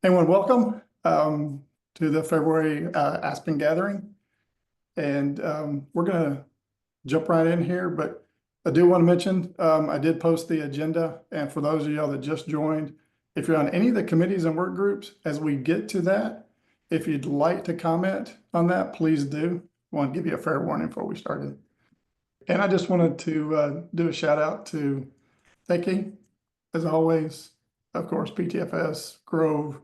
Anyone welcome to the February Aspen gathering. And we're going to jump right in here, but I do want to mention, I did post the agenda. And for those of y'all that just joined, if you're on any of the committees and work groups, as we get to that, if you'd like to comment on that, please do. I want to give you a fair warning before we started. And I just wanted to do a shout out to Becky, as always, of course, PTFS, Grove,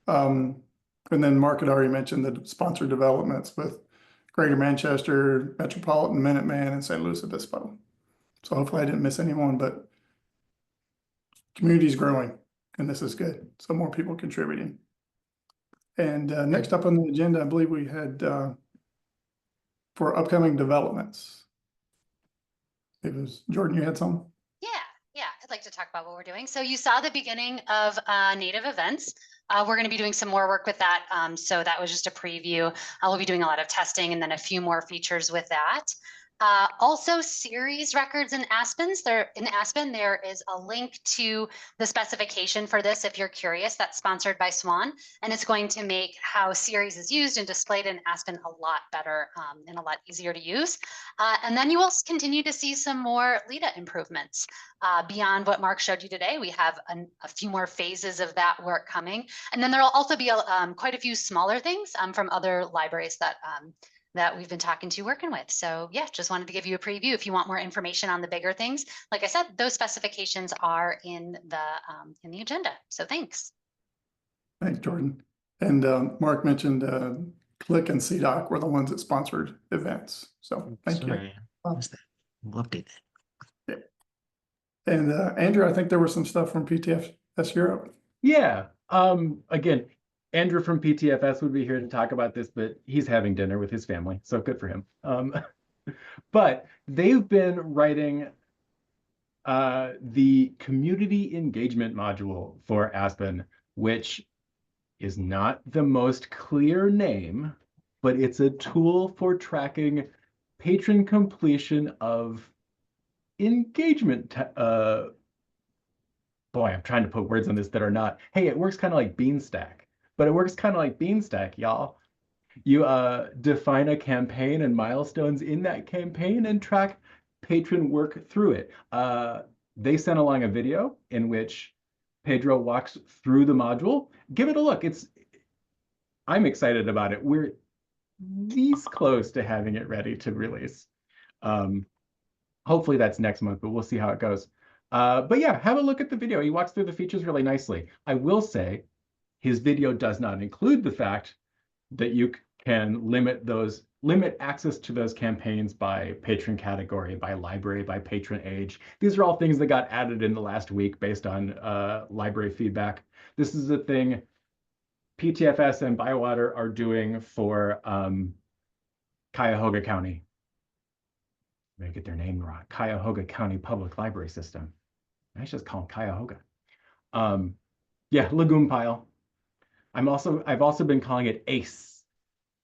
and then Mark had already mentioned the sponsored developments with Greater Manchester, Metropolitan, Minuteman, and St. Louis Obispo. So hopefully I didn't miss anyone, but community's growing and this is good. So more people contributing. And next up on the agenda, I believe we had for upcoming developments. It was Jordan, you had some? Yeah, I'd like to talk about what we're doing. So you saw the beginning of native events. We're going to be doing some more work with that. So that was just a preview. We'll be doing a lot of testing and then a few more features with that. Also, series records in Aspen, there is a link to the specification for this if you're curious. That's sponsored by Swan, and it's going to make how series is used and displayed in Aspen a lot better and a lot easier to use. And then you will continue to see some more LEDA improvements. Beyond what Mark showed you today, we have a few more phases of that work coming. And then there will also be quite a few smaller things from other libraries that we've been talking to working with. So yeah, just wanted to give you a preview. If you want more information on the bigger things, like I said, those specifications are in the agenda. So thanks. Thanks, Jordan. And Mark mentioned Click and CDOC were the ones that sponsored events. So thank you. We'll update that. Yeah. And Andrew, I think there was some stuff from PTFS Europe. Yeah. Again, Andrew from PTFS would be here to talk about this, but he's having dinner with his family, so good for him. But they've been writing the community engagement module for Aspen, which is not the most clear name, but it's a tool for tracking patron completion of engagement. Boy, I'm trying to put words on this that are not. Hey, it works kind of like Beanstack, but it works kind of like Beanstack, y'all. You define a campaign and milestones in that campaign and track patron work through it. They sent along a video in which Pedro walks through the module. Give it a look. I'm excited about it. We're this close to having it ready to release. Hopefully that's next month, but we'll see how it goes. But yeah, have a look at the video. He walks through the features really nicely. I will say his video does not include the fact that you can limit access to those campaigns by patron category, by library, by patron age. These are all things that got added in the last week based on library feedback. This is a thing PTFS and Bywater are doing for Cuyahoga County. I'm gonna get their name wrong. Cuyahoga County Public Library System. I should just call them Cuyahoga. Yeah, Legume Pile. I've also been calling it ACE,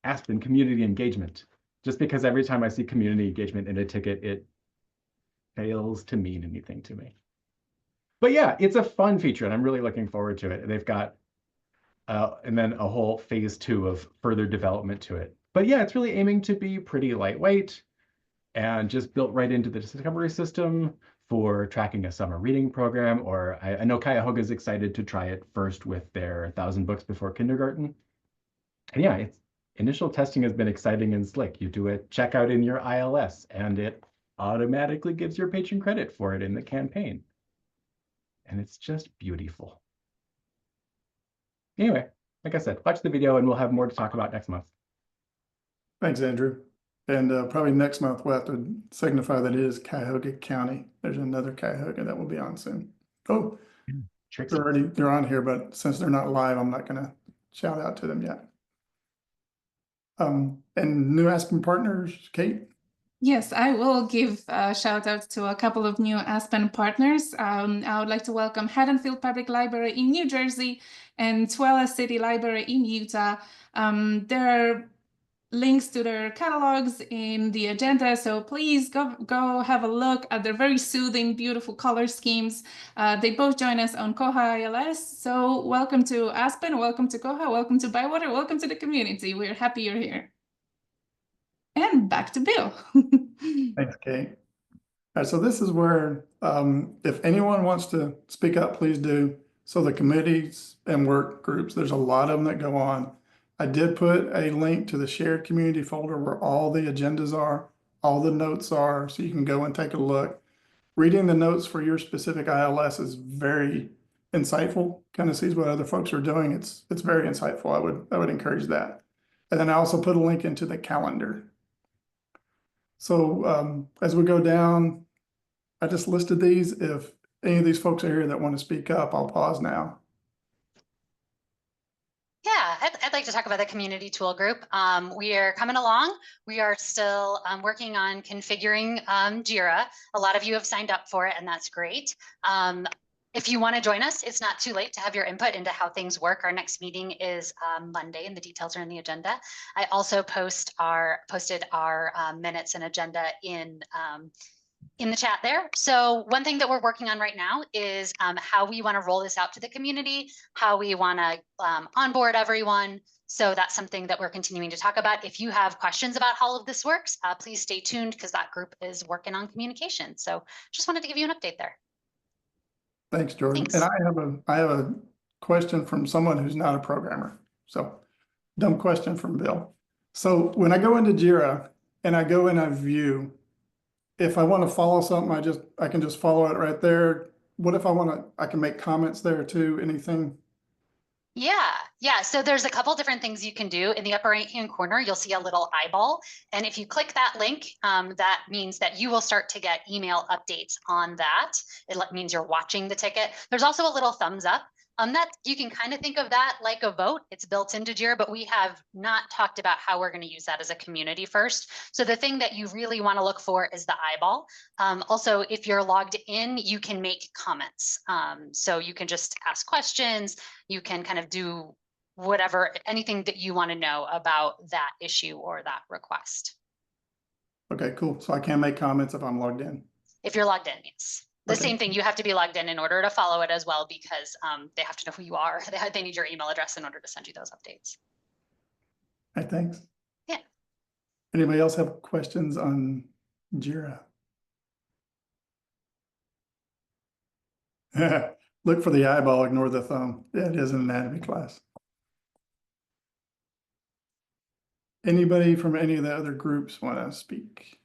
Aspen Community Engagement, just because every time I see community engagement in a ticket, it fails to mean anything to me. But yeah, it's a fun feature, and I'm really looking forward to it. They've got, and then a whole phase 2 of further development to it. But yeah, it's really aiming to be pretty lightweight and just built right into the discovery system for tracking a summer reading program. Or I know Cuyahoga is excited to try it first with their 1,000 books before kindergarten. And yeah, initial testing has been exciting and slick. You do a checkout in your ILS and it automatically gives your patron credit for it in the campaign. And it's just beautiful. Anyway, like I said, watch the video and we'll have more to talk about next month. Thanks, Andrew. And probably next month we'll have to signify that it is Cuyahoga County. There's another Cuyahoga that will be on soon. Oh, they're on here, but since they're not live, I'm not going to shout out to them yet. And new Aspen partners, Kate? Yes, I will give a shout out to a couple of new Aspen partners. I would like to welcome Haddonfield Public Library in New Jersey and Tooele City Library in Utah. They're links to their catalogs in the agenda. So please go have a look at their very soothing, beautiful color schemes. They both join us on Koha ILS. So welcome to Aspen, welcome to Koha, welcome to Bywater, welcome to the community. We're happy you're here. And back to Bill. Thanks, Kate. All right, so this is where, if anyone wants to speak up, please do. So the committees and work groups, there's a lot of them that go on. I did put a link to the shared community folder where all the agendas are, all the notes are, so you can go and take a look. Reading the notes for your specific ILS is very insightful, kind of sees what other folks are doing. It's very insightful. I would encourage that. And then I also put a link into the calendar. So as we go down, I just listed these. If any of these folks are here that want to speak up, I'll pause now. Yeah, I'd like to talk about the community tool group. We are coming along. We are still working on configuring Jira. A lot of you have signed up for it, and that's great. If you want to join us, it's not too late to have your input into how things work. Our next meeting is Monday, and the details are in the agenda. I also posted our minutes and agenda in the chat there. So one thing that we're working on right now is how we want to roll this out to the community, how we want to onboard everyone. So that's something that we're continuing to talk about. If you have questions about how all of this works, please stay tuned because that group is working on communication. So just wanted to give you an update there. Thanks, Jordan. Thanks. And I have a question from someone who's not a programmer. So dumb question from Bill. So when I go into Jira and I go and I view, if I want to follow something, I can just follow it right there. What if I can make comments there too, anything? Yeah. So there's a couple different things you can do. In the upper right-hand corner, you'll see a little eyeball. And if you click that link, that means that you will start to get email updates on that. It means you're watching the ticket. There's also a little thumbs up. That you can kind of think of that like a vote. It's built into Jira, but we have not talked about how we're going to use that as a community first. So the thing that you really want to look for is the eyeball. Also, if you're logged in, you can make comments. So you can just ask questions. You can kind of do whatever, anything that you want to know about that issue or that request. Okay, cool. So I can make comments if I'm logged in. If you're logged in, yes. The Okay. same thing, you have to be logged in order to follow it as well, because they have to know who you are. They need your email address in order to send you those updates. Hey, thanks. Yeah. Anybody else have questions on Jira? Look for the eyeball, ignore the thumb. Yeah, it is an anatomy class. Anybody from any of the other groups want to speak?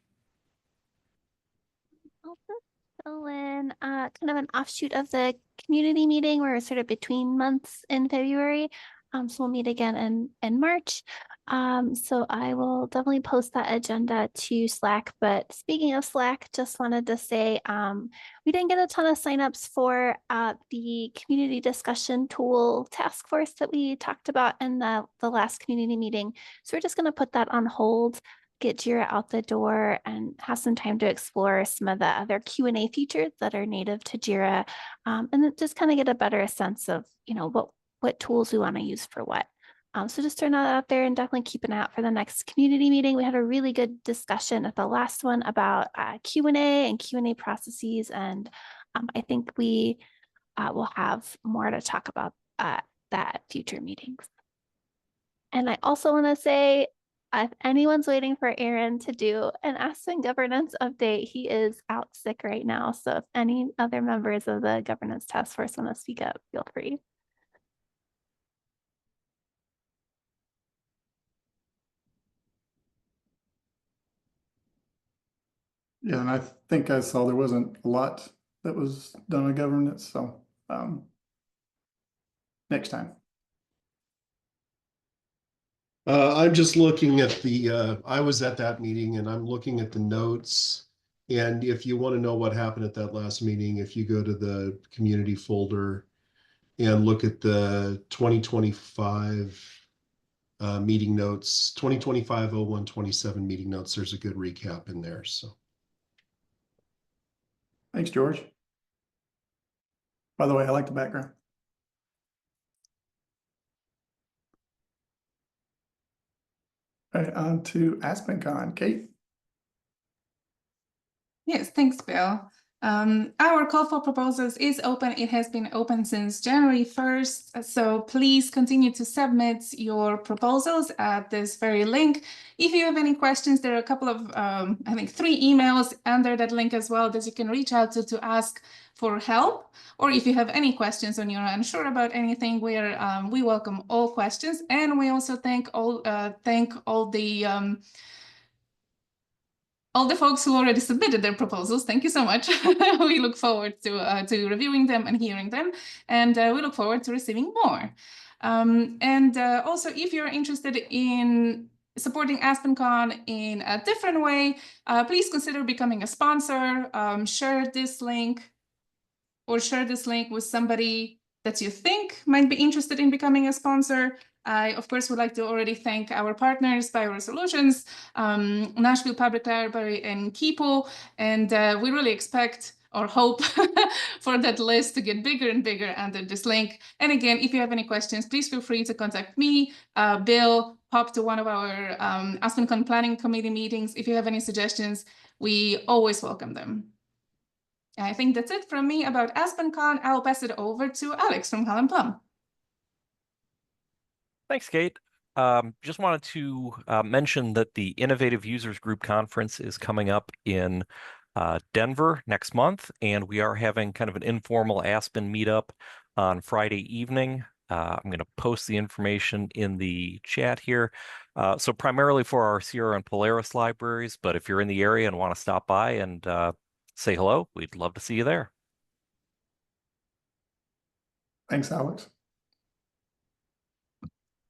I'll just fill in kind of an offshoot of the community meeting. We're sort of between months in February. So we'll meet again in March. So I will definitely post that agenda to Slack. But speaking of Slack, just wanted to say we didn't get a ton of signups for the community discussion tool task force that we talked about in the last community meeting. So we're just going to put that on hold, get Jira out the door, and have some time to explore some of the other Q&A features that are native to Jira, and then just kind of get a better sense of, you know, what tools we want to use for what. So just turn that out there and definitely keep an eye out for the next community meeting. We had a really good discussion at the last one about Q&A and Q&A processes, and I think we will have more to talk about that at future meetings. And I also want to say, if anyone's waiting for Aaron to do an Aspen governance update, he is out sick right now. So if any other members of the governance task force want to speak up, feel free. Yeah, and I think I saw there wasn't a lot that was done on governance, so next time. I'm just looking at I was at that meeting and I'm looking at the notes. And if you want to know what happened at that last meeting, if you go to the community folder and look at the 2025 meeting notes, 2025-01-27 meeting notes, there's a good recap in there. So. Thanks, George. By the way, I like the background. All right, on to AspenCon. Kate? Yes, thanks, Bill. Our call for proposals is open. It has been open since January 1st. So please continue to submit your proposals at this very link. If you have any questions, there are a couple of, I think 3 emails under that link as well that you can reach out to ask for help. Or if you have any questions and you're unsure about anything, we welcome all questions. And we also thank all the folks who already submitted their proposals. Thank you so much. We look forward to reviewing them and hearing them, and we look forward to receiving more. Also, if you're interested in supporting AspenCon in a different way, please consider becoming a sponsor. Share this link with somebody that you think might be interested in becoming a sponsor. I, of course, would like to already thank our partners, BioResolutions, Nashville Public Library, and Keepo. And we really expect or hope for that list to get bigger and bigger under this link. And again, if you have any questions, please feel free to contact me, Bill, hop to one of our AspenCon Planning Committee meetings. If you have any suggestions, we always welcome them. I think that's it from me about AspenCon. I'll pass it over to Alex from Helen Plum. Thanks, Kate. Just wanted to mention that the Innovative Users Group Conference is coming up in Denver next month, and we are having kind of an informal Aspen meetup on Friday evening. I'm going to post the information in the chat here. So primarily for our Sierra and Polaris libraries, but if you're in the area and want to stop by and say hello, we'd love to see you there. Thanks, Alex.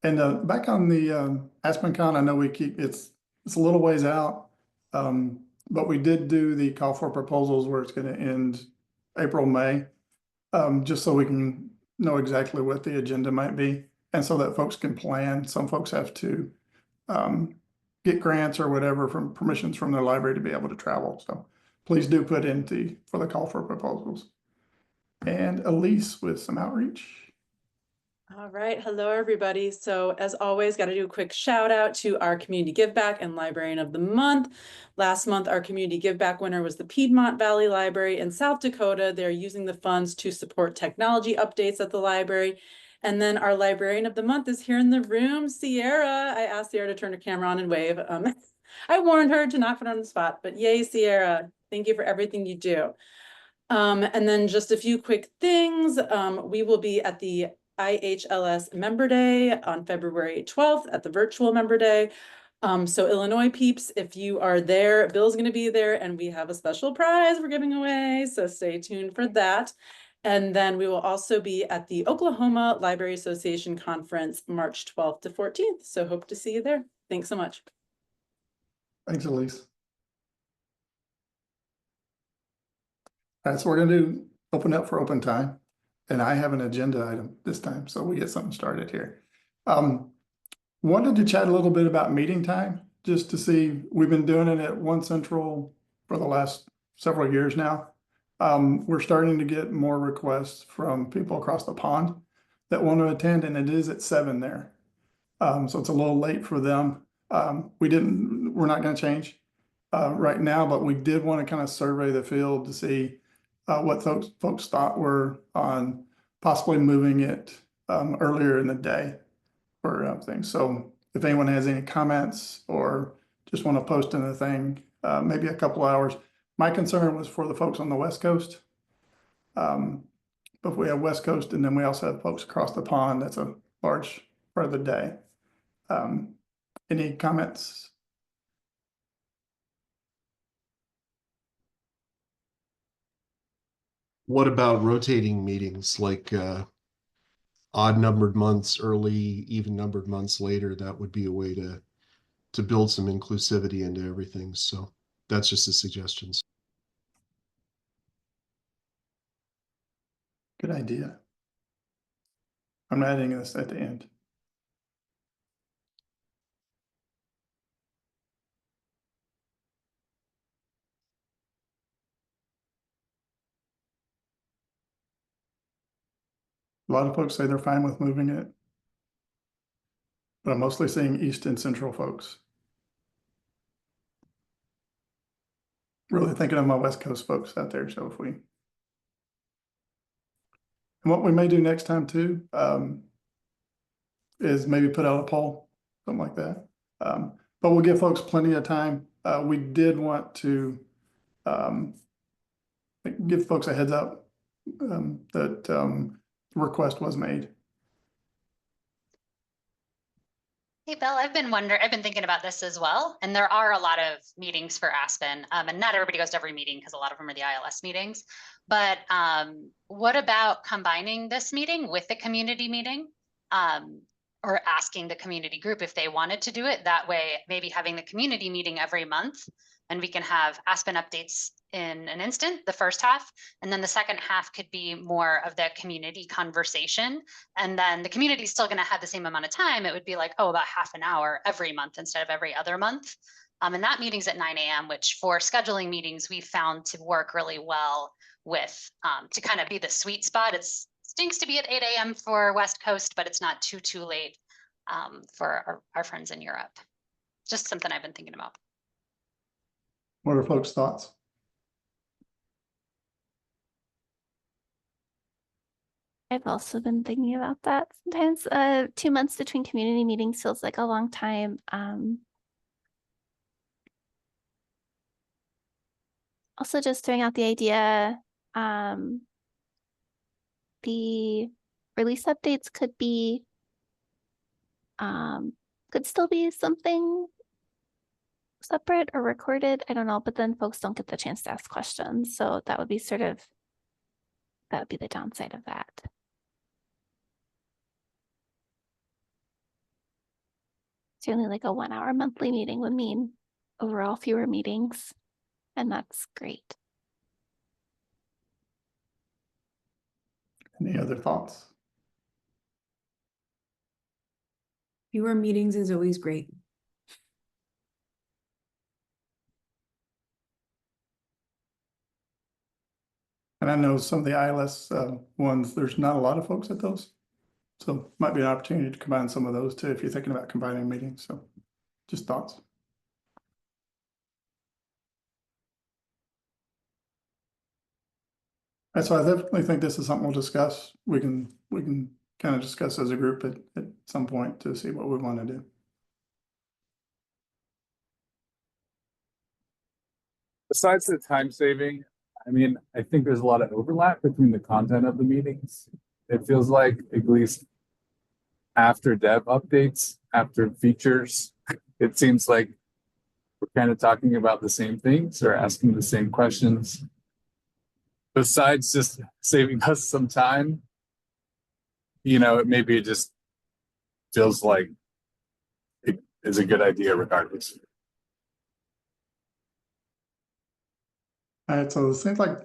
And back on the AspenCon, I know it's a little ways out, but we did do the call for proposals where it's going to end April, May, just so we can know exactly what the agenda might be, and so that folks can plan. Some folks have to get grants or whatever from permissions from their library to be able to travel. So please do put in for the call for proposals. And Elise with some outreach. All right. Hello, everybody. So as always, got to do a quick shout out to our Community Give Back and Librarian of the Month. Last month, our Community Give Back winner was the Piedmont Valley Library in South Dakota. They're using the funds to support technology updates at the library. And then our Librarian of the Month is here in the room, Sierra. I asked Sierra to turn her camera on and wave. I warned her to not put her on the spot, but yay, Sierra. Thank you for everything you do. And then just a few quick things. We will be at the IHLS Member Day on February 12th at the virtual Member Day. So Illinois peeps, if you are there, Bill's going to be there and we have a special prize we're giving away. So stay tuned for that. And then we will also be at the Oklahoma Library Association Conference, March 12th to 14th. So hope to see you there. Thanks so much. Thanks, Elise. All right, so we're going to open up for open time. And I have an agenda item this time, so we get something started here. Wanted to chat a little bit about meeting time, just to see, we've been doing it at One Central for the last several years now. We're starting to get more requests from people across the pond that want to attend, and it is at 7 there. So it's a little late for them. We're not going to change right now, but we did want to kind of survey the field to see what folks thought were on possibly moving it earlier in the day for things. So if anyone has any comments or just want to post anything, maybe a couple hours. My concern was for the folks on the West Coast. But if we have West Coast and then we also have folks across the pond, that's a large part of the day. Any comments? What about rotating meetings, like odd numbered months early, even numbered months later? That would be a way to build some inclusivity into everything. So that's just a suggestion. Good idea. I'm adding this at the end. A lot of folks say they're fine with moving it, but I'm mostly seeing East and Central folks. really thinking of my West Coast folks out there, so if we. And what we may do next time too, is maybe put out a poll, something like that. But we'll give folks plenty of time. We did want to, give folks a heads up, that, the request was made. Hey, Bill, I've been thinking about this as well. And there are a lot of meetings for Aspen. And not everybody goes to every meeting because a lot of them are the ILS meetings. But what about combining this meeting with the community meeting? Or asking the community group if they wanted to do it that way, maybe having the community meeting every month, and we can have Aspen updates in an instant, the first half, and then the second half could be more of the community conversation. And then the community is still going to have the same amount of time. It would be like, oh, about half an hour every month instead of every other month. And that meeting's at 9 a.m., which for scheduling meetings, we found to work really well with, to kind of be the sweet spot. It stinks to be at 8 a.m. for West Coast, but it's not too late for our friends in Europe. Just something I've been thinking about. What are folks' thoughts? I've also been thinking about that. Sometimes 2 months between community meetings feels like a long time. Also just throwing out the idea, the release updates could still be something separate or recorded. I don't know, but then folks don't get the chance to ask questions. So that would be that would be the downside of that. Certainly like a 1 hour monthly meeting would mean overall fewer meetings, and that's great. Any other thoughts? Fewer meetings is always great. And I know some of the ILS ones, there's not a lot of folks at those. So might be an opportunity to combine some of those too, if you're thinking about combining meetings. So just thoughts. And so I definitely think this is something we'll discuss. We can kind of discuss as a group at some point to see what we want to do. Besides the time saving, I mean, I think there's a lot of overlap between the content of the meetings. It feels like at least after dev updates, after features, it seems like we're kind of talking about the same things or asking the same questions. Besides just saving us some time, you know, maybe it just feels like it is a good idea regardless. All right, so it seems like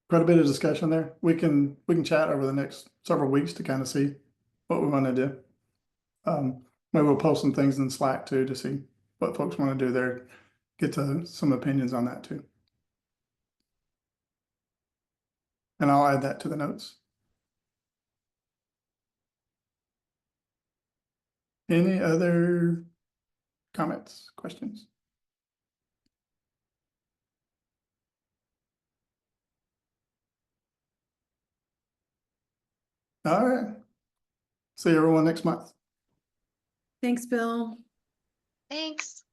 quite a bit of discussion there. We can chat over the next several weeks to kind of see what we want to do. Maybe we'll post some things in Slack too to see what folks want to do there. Get to some opinions on that too. And I'll add that to the notes. Any other comments, questions? All right. See everyone next month. Thanks, Bill. Thanks.